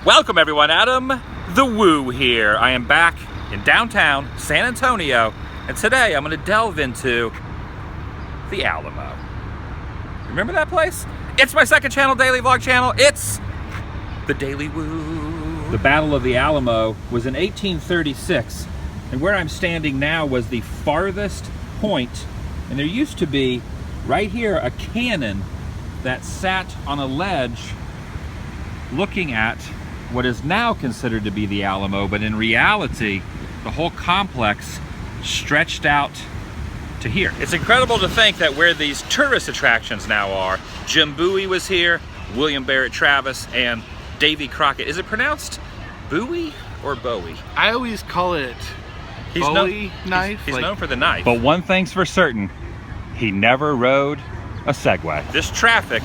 Welcome everyone, Adam the Woo here. I am back in downtown San Antonio, and today I'm going to delve into the Alamo. Remember that place? It's my second channel, daily vlog channel. It's TheDailyWoo. The Battle of the Alamo was in 1836, and where I'm standing now was the farthest point, and there used to be right here a cannon that sat on a ledge looking at what is now considered to be the Alamo, but in reality, the whole complex stretched out to here. It's incredible to think that where these tourist attractions now are, Jim Bowie was here, William Barrett Travis, and Davy Crockett. Is it pronounced Bowie or Bowie? I always call it Bowie knife. He's known for the knife. But one thing's for certain, he never rode a Segway. This traffic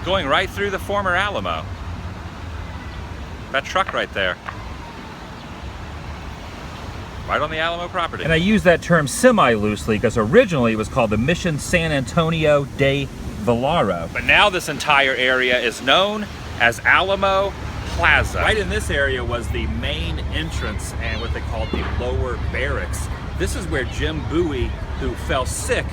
going right through the former Alamo. That truck right there. Right on the Alamo property. And I use that term semi-loosely because originally it was called the Mission San Antonio de Valero. But now this entire area is known as Alamo Plaza. Right in this area was the main entrance and what they called the lower barracks. This is where Jim Bowie, who fell sick,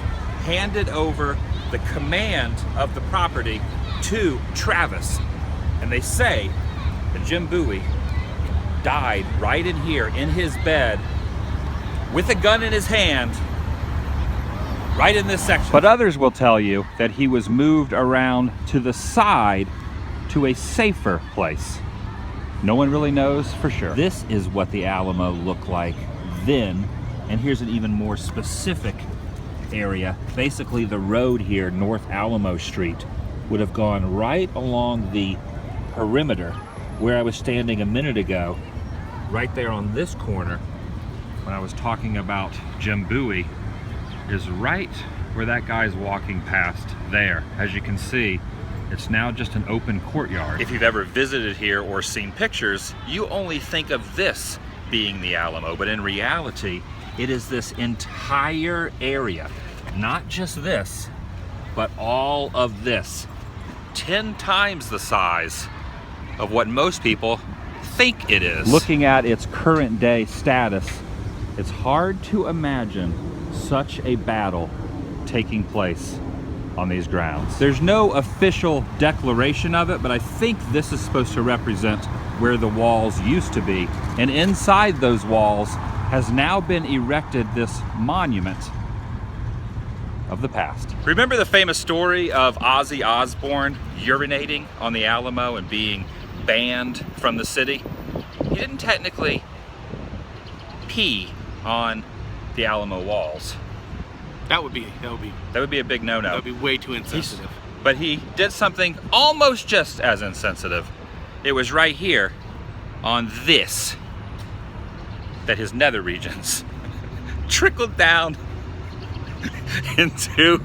handed over the command of the property to Travis. And they say that Jim Bowie died right in here in his bed with a gun in his hand right in this section. But others will tell you that he was moved around to the side to a safer place. No one really knows for sure. This is what the Alamo looked like then, and here's an even more specific area. Basically the road here, North Alamo Street, would have gone right along the perimeter where I was standing a minute ago, right there on this corner when I was talking about Jim Bowie, is right where that guy's walking past there. As you can see, it's now just an open courtyard. If you've ever visited here or seen pictures, you only think of this being the Alamo, but in reality, it is this entire area. Not just this, but all of this. 10 times the size of what most people think it is. Looking at its current day status, it's hard to imagine such a battle taking place on these grounds. There's no official declaration of it, but I think this is supposed to represent where the walls used to be. And inside those walls has now been erected this monument of the past. Remember the famous story of Ozzy Osbourne urinating on the Alamo and being banned from the city? He didn't technically pee on the Alamo walls. That would be a big no-no. That would be way too insensitive. But he did something almost just as insensitive. It was right here on this that his nether regions trickled down into.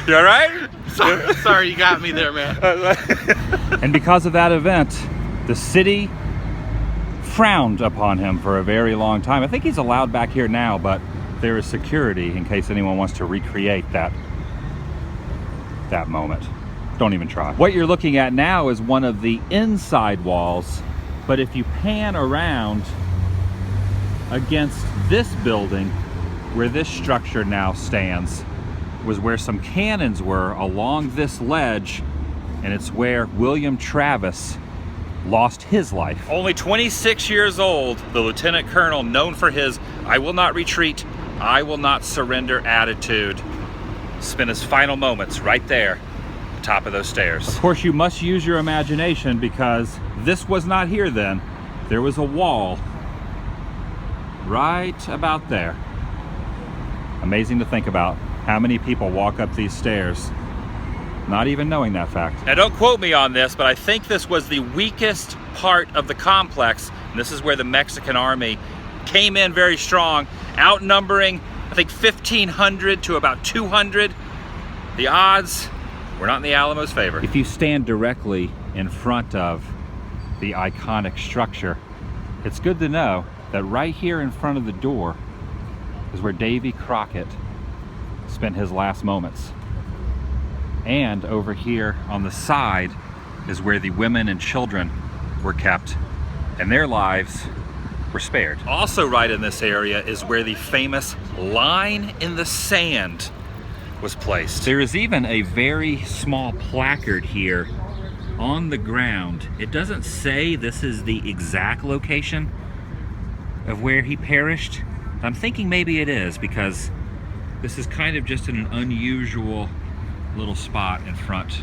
You all right? Sorry, you got me there, man. And because of that event, the city frowned upon him for a very long time. I think he's allowed back here now, but there is security in case anyone wants to recreate that moment. Don't even try. What you're looking at now is one of the inside walls, but if you pan around against this building, where this structure now stands, was where some cannons were along this ledge, and it's where William Travis lost his life. Only 26 years old, the lieutenant colonel, known for his "I will not retreat, I will not surrender" attitude, spent his final moments right there, top of those stairs. Of course, you must use your imagination because this was not here then. There was a wall right about there. Amazing to think about how many people walk up these stairs not even knowing that fact. Now don't quote me on this, but I think this was the weakest part of the complex, and this is where the Mexican army came in very strong, outnumbering I think 1,500 to about 200. The odds were not in the Alamo's favor. If you stand directly in front of the iconic structure, it's good to know that right here in front of the door is where Davy Crockett spent his last moments. And over here on the side is where the women and children were kept, and their lives were spared. Also right in this area is where the famous line in the sand was placed. There is even a very small placard here on the ground. It doesn't say this is the exact location of where he perished. I'm thinking maybe it is, because this is kind of just in an unusual little spot in front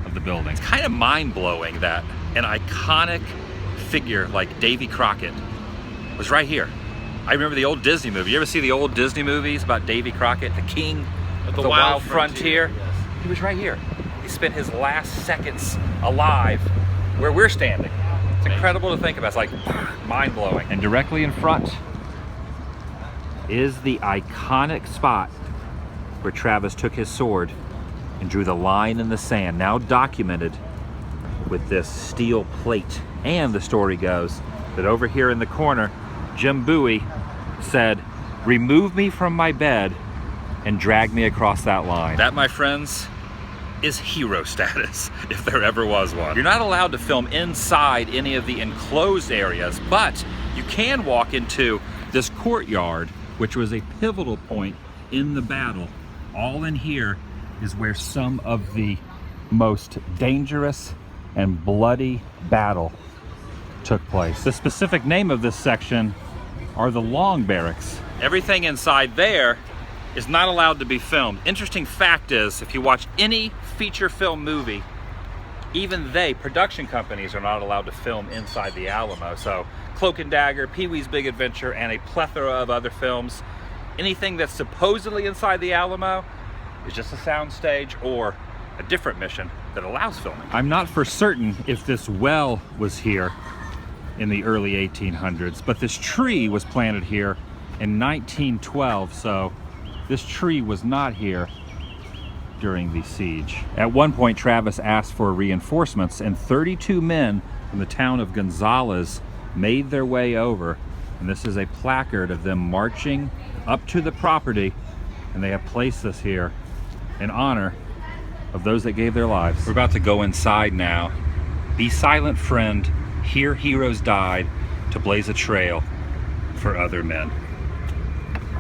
of the building. It's kind of mind-blowing that an iconic figure like Davy Crockett was right here. I remember the old Disney movie. You ever see the old Disney movies about Davy Crockett, the king of the wild frontier? Yes. He was right here. He spent his last seconds alive where we're standing. It's incredible to think about. It's like mind-blowing. And directly in front is the iconic spot where Travis took his sword and drew the line in the sand, now documented with this steel plate. And the story goes that over here in the corner, Jim Bowie said, "Remove me from my bed and drag me across that line." That, my friends, is hero status, if there ever was one. You're not allowed to film inside any of the enclosed areas, but you can walk into this courtyard, which was a pivotal point in the battle. All in here is where some of the most dangerous and bloody battle took place. The specific name of this section are the Long Barracks. Everything inside there is not allowed to be filmed. Interesting fact is, if you watch any feature film movie, even production companies are not allowed to film inside the Alamo. So Cloak and Dagger, Pee-wee's Big Adventure, and a plethora of other films, anything that's supposedly inside the Alamo is just a soundstage or a different mission that allows filming. I'm not for certain if this well was here in the early 1800s, but this tree was planted here in 1912, so this tree was not here during the siege. At one point, Travis asked for reinforcements, and 32 men from the town of Gonzales made their way over, and this is a placard of them marching up to the property, and they have placed this here in honor of those that gave their lives. We're about to go inside now. Be silent, friend. Here heroes died to blaze a trail for other men.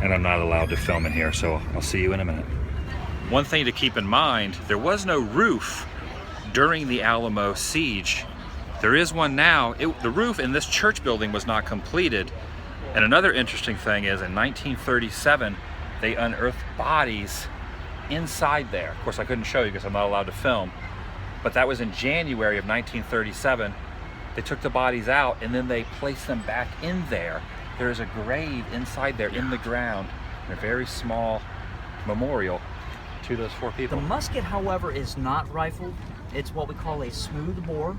And I'm not allowed to film in here, so I'll see you in a minute. One thing to keep in mind, there was no roof during the Alamo siege. There is one now. The roof in this church building was not completed. And another interesting thing is, in 1937, they unearthed bodies inside there. Of course, I couldn't show you because I'm not allowed to film, but that was in January of 1937. They took the bodies out and then they placed them back in there. There is a grave inside there in the ground, and a very small memorial to those 4 people. The musket, however, is not rifled. It's what we call a smooth bore.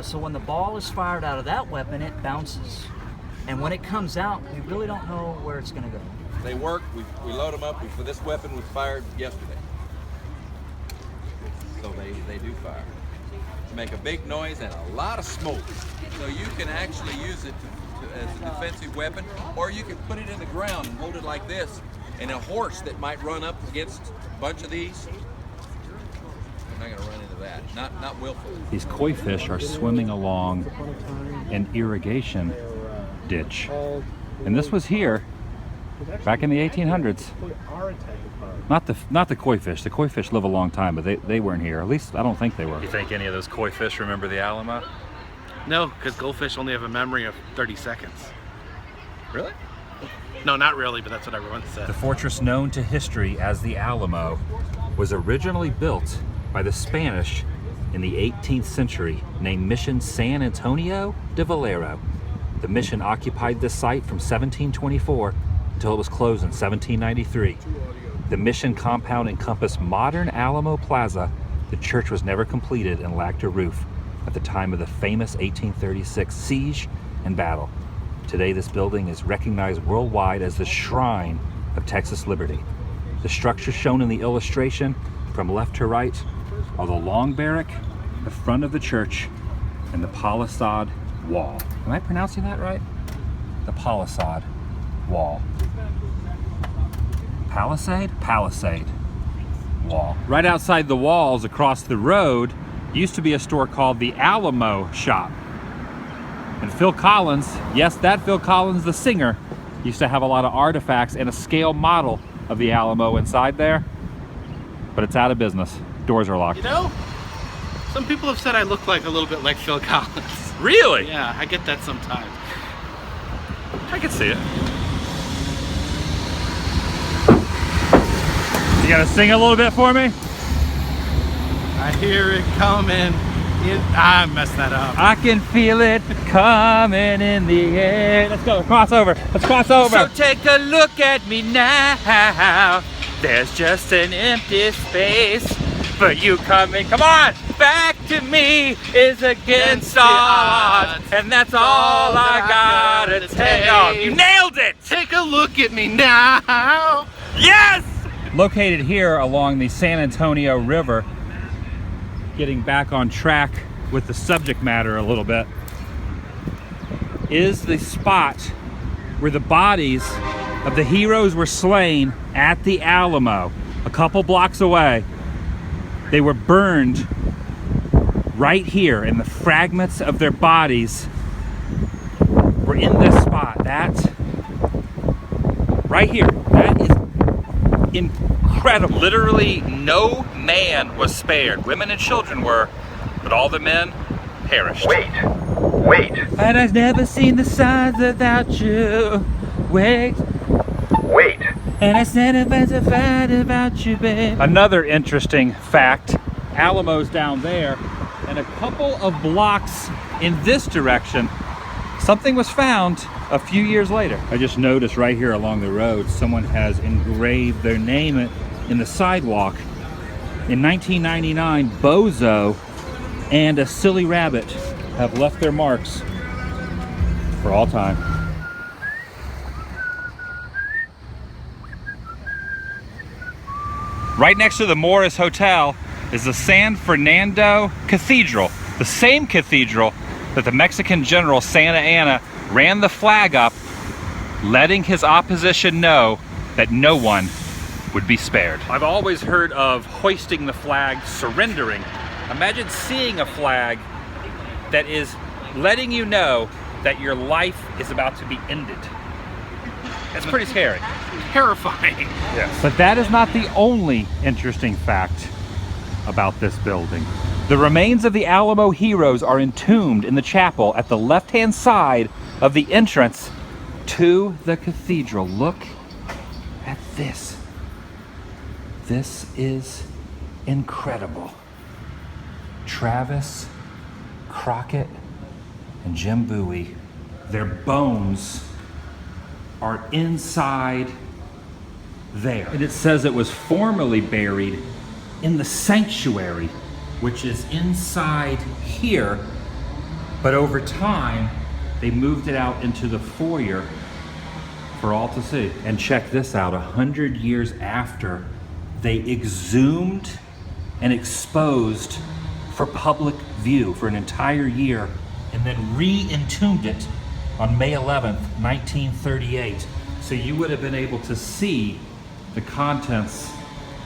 So when the ball is fired out of that weapon, it bounces. And when it comes out, we really don't know where it's going to go. They work, we load them up. For this weapon was fired yesterday. So they do fire. Make a big noise and a lot of smoke. So you can actually use it as a defensive weapon, or you can put it in the ground and hold it like this, and a horse that might run up against a bunch of these, they're not going to run into that. Not willfully. These koi fish are swimming along an irrigation ditch. And this was here back in the 1800s. Not the koi fish. The koi fish live a long time, but they weren't here. At least I don't think they were. You think any of those koi fish remember the Alamo? No, because goldfish only have a memory of 30 seconds. Really? No, not really, but that's what everyone said. The fortress known to history as the Alamo was originally built by the Spanish in the 18th century, named Mission San Antonio de Valero. The mission occupied this site from 1724 until it was closed in 1793. The mission compound encompassed modern Alamo Plaza. The church was never completed and lacked a roof at the time of the famous 1836 siege and battle. Today, this building is recognized worldwide as the shrine of Texas liberty. The structures shown in the illustration from left to right are the Long Barrack, the front of the church, and the Palisade Wall. Am I pronouncing that right? The Palisade Wall. Palisade? Palisade Wall. Right outside the walls, across the road, used to be a store called the Alamo shop. And Phil Collins, yes, that Phil Collins, the singer, used to have a lot of artifacts and a scale model of the Alamo inside there. But it's out of business. Doors are locked. You know, some people have said I look like a little bit like Phil Collins. Really? Yeah, I get that sometimes. I can see it. You gotta sing a little bit for me? I hear it coming. I messed that up. I can feel it coming in the air. Let's go, cross over. Let's cross over. So take a look at me now. There's just an empty space. But you coming, come on, back to me is against all odds. And that's all I gotta take. Oh, you nailed it! Take a look at me now. Yes! Located here along the San Antonio River, getting back on track with the subject matter a little bit, is the spot where the bodies of the heroes were slain at the Alamo, a couple blocks away. They were burned right here, and the fragments of their bodies were in this spot. That right here, that is incredible. Literally no man was spared. Women and children were, but all the men perished. Wait. And I've never seen the sun without you. Wait. And I said a fight about you, babe. Another interesting fact, Alamo's down there, and a couple of blocks in this direction, something was found a few years later. I just noticed right here along the road, someone has engraved their name in the sidewalk. In 1999, Bozo and a silly rabbit have left their marks for all time. Right next to the Morris Hotel is the San Fernando Cathedral, the same cathedral that the Mexican general Santa Anna ran the flag up, letting his opposition know that no one would be spared. I've always heard of hoisting the flag, surrendering. Imagine seeing a flag that is letting you know that your life is about to be ended. It's pretty scary. Terrifying. Yes. But that is not the only interesting fact about this building. The remains of the Alamo heroes are entombed in the chapel at the left-hand side of the entrance to the cathedral. Look at this. This is incredible. Travis, Crockett, and Jim Bowie, their bones are inside there. And it says it was formerly buried in the sanctuary, which is inside here, but over time they moved it out into the foyer for all to see. And check this out, 100 years after, they exhumed and exposed for public view for an entire year, and then re-entombed it on May 11th, 1938. So you would have been able to see the contents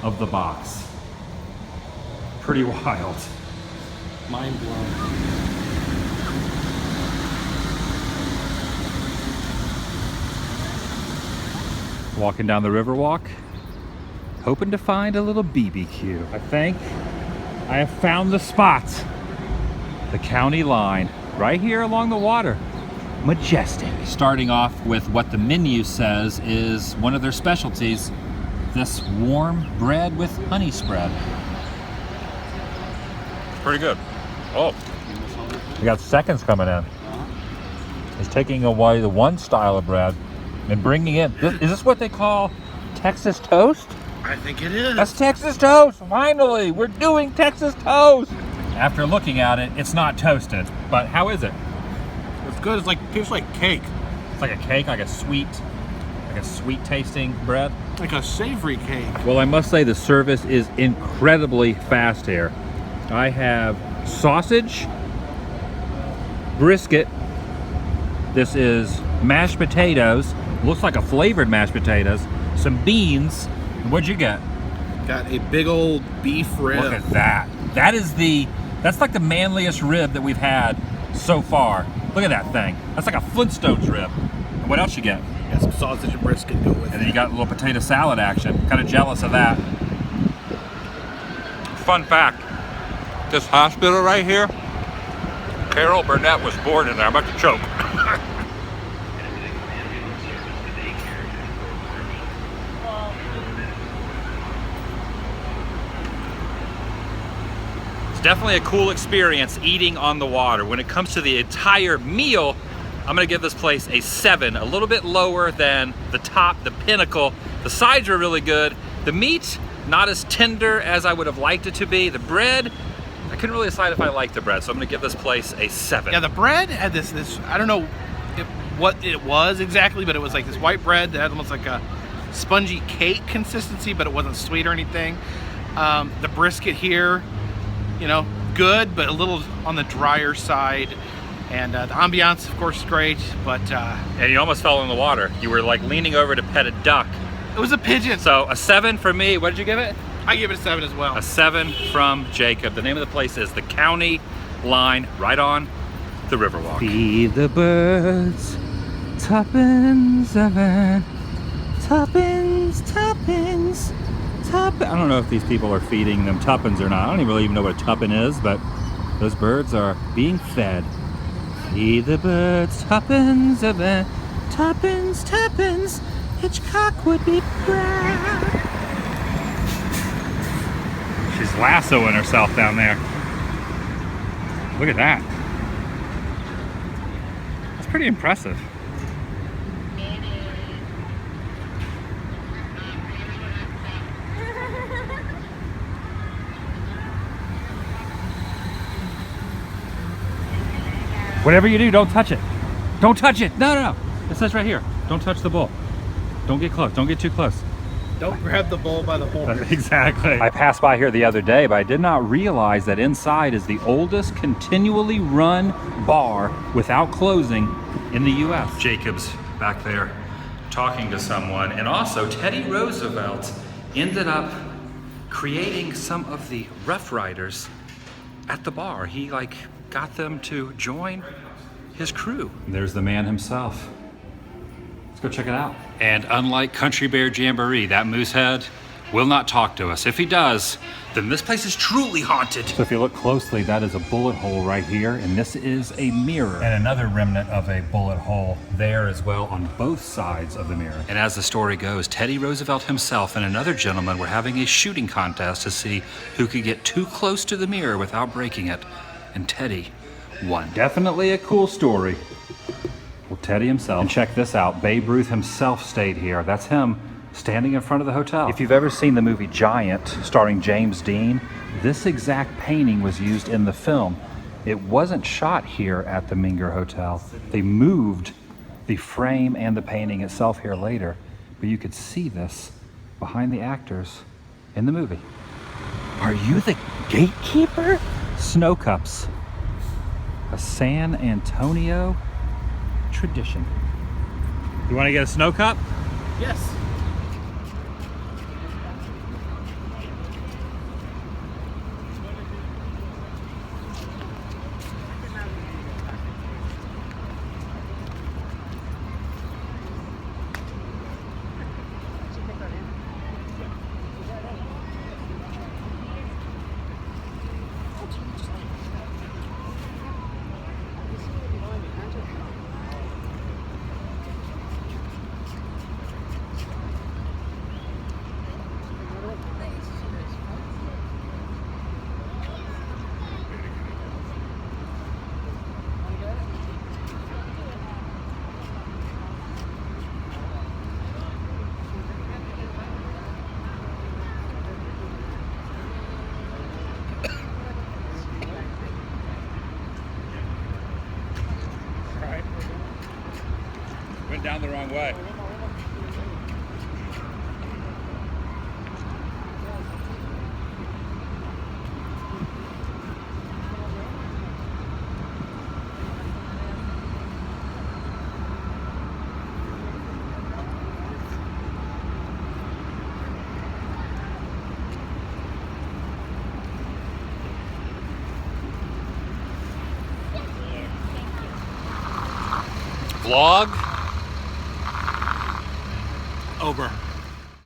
of the box. Pretty wild. Mind blown. Walking down the Riverwalk, hoping to find a little BBQ. I think I have found the spot. The county line, right here along the water. Majestic. Starting off with what the menu says is one of their specialties, this warm bread with honey spread. It's pretty good. Oh, we got seconds coming in. It's taking away the one style of bread and bringing in, is this what they call Texas toast? I think it is. That's Texas toast, finally! We're doing Texas toast! After looking at it, it's not toasted, but how is it? It's good. It's like, tastes like cake. It's like a cake, like a sweet tasting bread. Like a savory cake. Well, I must say the service is incredibly fast here. I have sausage, brisket. This is mashed potatoes. Looks like a flavored mashed potatoes. Some beans. What'd you get? Got a big old beef rib. Look at that. That is the That's like the manliest rib that we've had so far. Look at that thing. That's like a Flintstones rib. And what else you get? Got some sausage and brisket to go with it. And then you got a little potato salad action. Kind of jealous of that. Fun fact, this hospital right here, Carol Burnett was born in there. I'm about to choke. It's definitely a cool experience eating on the water. When it comes to the entire meal, I'm gonna give this place a 7, a little bit lower than the top, the pinnacle. The sides are really good. The meat, not as tender as I would have liked it to be. The bread, I couldn't really decide if I liked the bread, so I'm gonna give this place a 7. Yeah, the bread had this I don't know what it was exactly, but it was like this white bread that had almost like a spongy cake consistency, but it wasn't sweet or anything. The brisket here, you know, good, but a little on the drier side. And the ambiance, of course, is great, but... and you almost fell in the water. You were like leaning over to pet a duck. It was a pigeon. So a 7 for me. What did you give it? I give it a 7 as well. A 7 from Jacob. The name of the place is the County Line, right on the Riverwalk. Feed the birds, tuppence a man, tuppence, tuppence, tuppence. I don't know if these people are feeding them tuppence or not. I don't really even know what a tuppence is, but those birds are being fed. Feed the birds, tuppence a man, tuppence, tuppence. Hitchcock would be proud. She's lassoing herself down there. Look at that. That's pretty impressive. Whatever you do, don't touch it. Don't touch it. No, no, no. It says right here, don't touch the bull. Don't get close. Don't get too close. Don't grab the bull by the horn. Exactly. I passed by here the other day, but I did not realize that inside is the oldest continually run bar without closing in the U.S. Jacob's back there talking to someone, and also Teddy Roosevelt ended up creating some of the Rough Riders at the bar. He got them to join his crew. There's the man himself. Let's go check it out. And unlike Country Bear Jamboree, that moose head will not talk to us. If he does, then this place is truly haunted. So if you look closely, that is a bullet hole right here, and this is a mirror. And another remnant of a bullet hole there as well on both sides of the mirror. And as the story goes, Teddy Roosevelt himself and another gentleman were having a shooting contest to see who could get too close to the mirror without breaking it. And Teddy won. Definitely a cool story. Well, Teddy himself. And check this out. Babe Ruth himself stayed here. That's him standing in front of the hotel. If you've ever seen the movie Giant, starring James Dean, this exact painting was used in the film. It wasn't shot here at the Minger Hotel. They moved the frame and the painting itself here later, but you could see this behind the actors in the movie. Are you the gatekeeper? Snow cups. A San Antonio tradition. You want to get a snow cup? Yes. Went down the wrong way. vlog. Over.